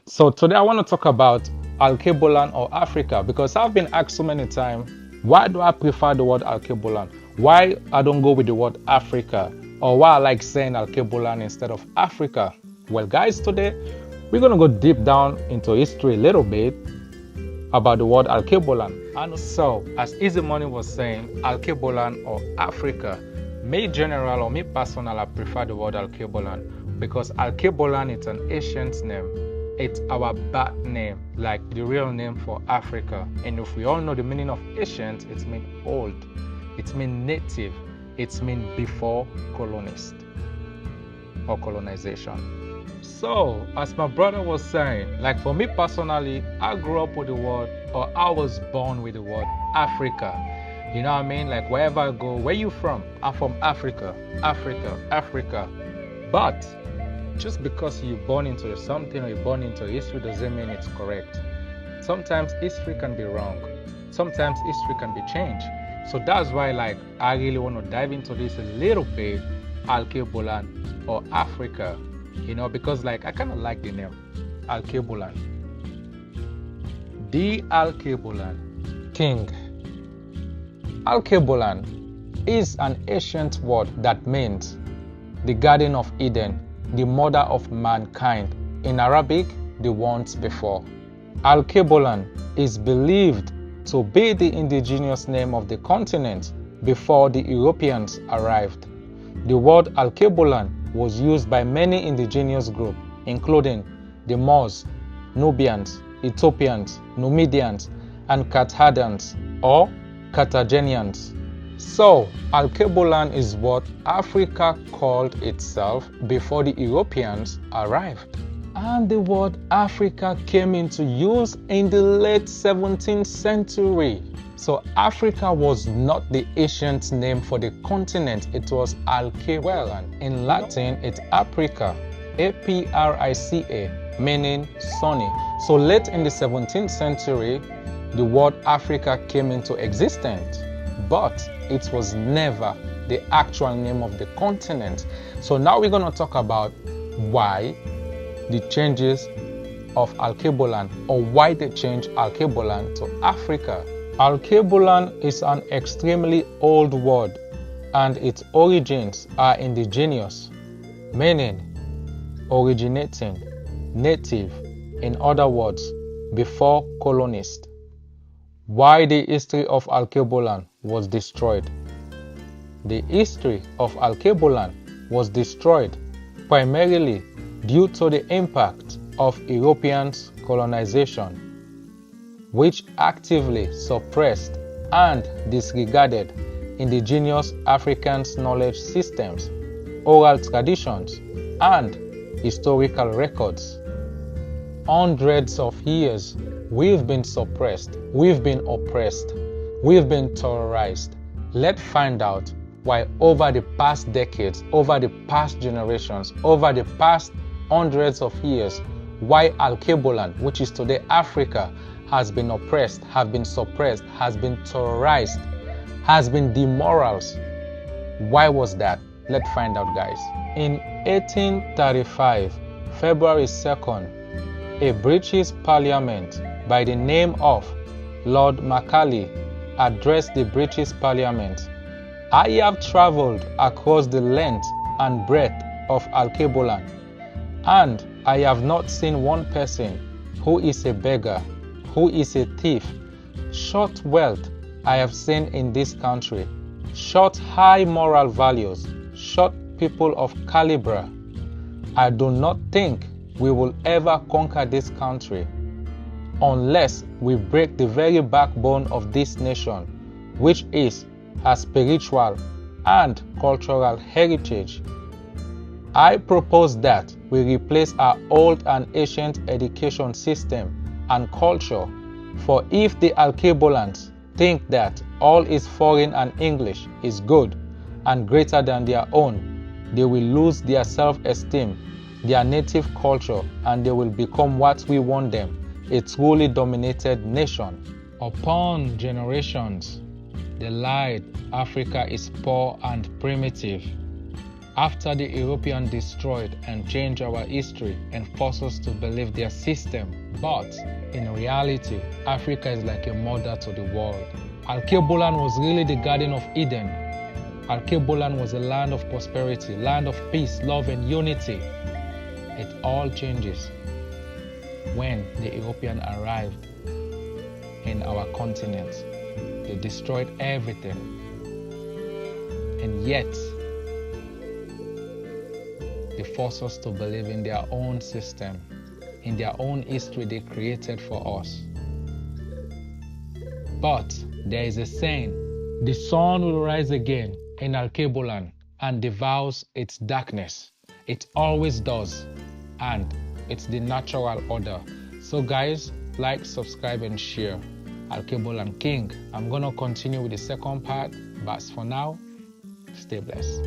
So today I want to talk about Alkebulan or Africa because I've been asked so many times, why do I prefer the word Alkebulan? Why I don't go with the word Africa? Or why I like saying Alkebulan instead of Africa? Well guys, today we're going to go deep down into history a little bit about the word Alkebulan. And so, as Easy Money was saying, Alkebulan or Africa, me general or me personal, I prefer the word Alkebulan because Alkebulan is an ancient name. It's our birth name, like the real name for Africa. And if we all know the meaning of ancient, it means old, it means native, it means before colonist or colonization. So, as my brother was saying, like for me personally, I grew up with the word, or I was born with the word Africa. You know what I mean? Like wherever I go, where you from? I'm from Africa, Africa, Africa. But just because you're born into something or you're born into history doesn't mean it's correct. Sometimes history can be wrong. Sometimes history can be changed. So that's why like I really want to dive into this a little bit, Alkebulan or Africa, you know, because like I kind of like the name Alkebulan. The Alkebulan king. Alkebulan is an ancient word that means the Garden of Eden, the mother of mankind. In Arabic, the once before. Alkebulan is believed to be the indigenous name of the continent before the Europeans arrived. The word Alkebulan was used by many indigenous groups, including the Moors, Nubians, Ethiopians, Numidians, and Carthaginians or Carthaginians. So, Alkebulan is what Africa called itself before the Europeans arrived. And the word Africa came into use in the late 17th century. So Africa was not the ancient name for the continent, it was Alkebulan. In Latin, it's Aprica, A-P-R-I-C-A, meaning sunny. So late in the 17th century, the word Africa came into existence, but it was never the actual name of the continent. So now we're going to talk about why the changes of Alkebulan, or why they changed Alkebulan to Africa. Alkebulan is an extremely old word and its origins are indigenous, meaning originating, native, in other words, before colonist. Why the history of Alkebulan was destroyed. The history of Alkebulan was destroyed primarily due to the impact of Europeans' colonization, which actively suppressed and disregarded indigenous Africans' knowledge systems, oral traditions, and historical records. Hundreds of years, we've been suppressed, we've been oppressed, we've been terrorized. Let's find out why over the past decades, over the past generations, over the past hundreds of years, why Alkebulan, which is today Africa, has been oppressed, has been suppressed, has been terrorized, has been demoralized. Why was that? Let's find out, guys. In 1835, February 2nd, a British Parliament by the name of Lord Macaulay addressed the British Parliament. I have traveled across the length and breadth of Alkebulan, and I have not seen one person who is a beggar, who is a thief. Short wealth I have seen in this country, short high moral values, short people of caliber. I do not think we will ever conquer this country unless we break the very backbone of this nation, which is a spiritual and cultural heritage. I propose that we replace our old and ancient education system and culture, for if the Alkebulans think that all is foreign and English is good and greater than their own, they will lose their self-esteem, their native culture, and they will become what we want them, a truly dominated nation. Upon generations, they lied Africa is poor and primitive. After the European destroyed and changed our history and forced us to believe their system, but in reality, Africa is like a mother to the world. Alkebulan was really the Garden of Eden. Alkebulan was a land of prosperity, land of peace, love, and unity. It all changes when the European arrived in our continent. They destroyed everything. And yet, they force us to believe in their own system, in their own history they created for us. But there is a saying, the sun will rise again in Alkebulan and devours its darkness. It always does, and it's the natural order. So guys, like, subscribe, and share. Alkebulan King. I'm gonna continue with the second part, but for now, stay blessed.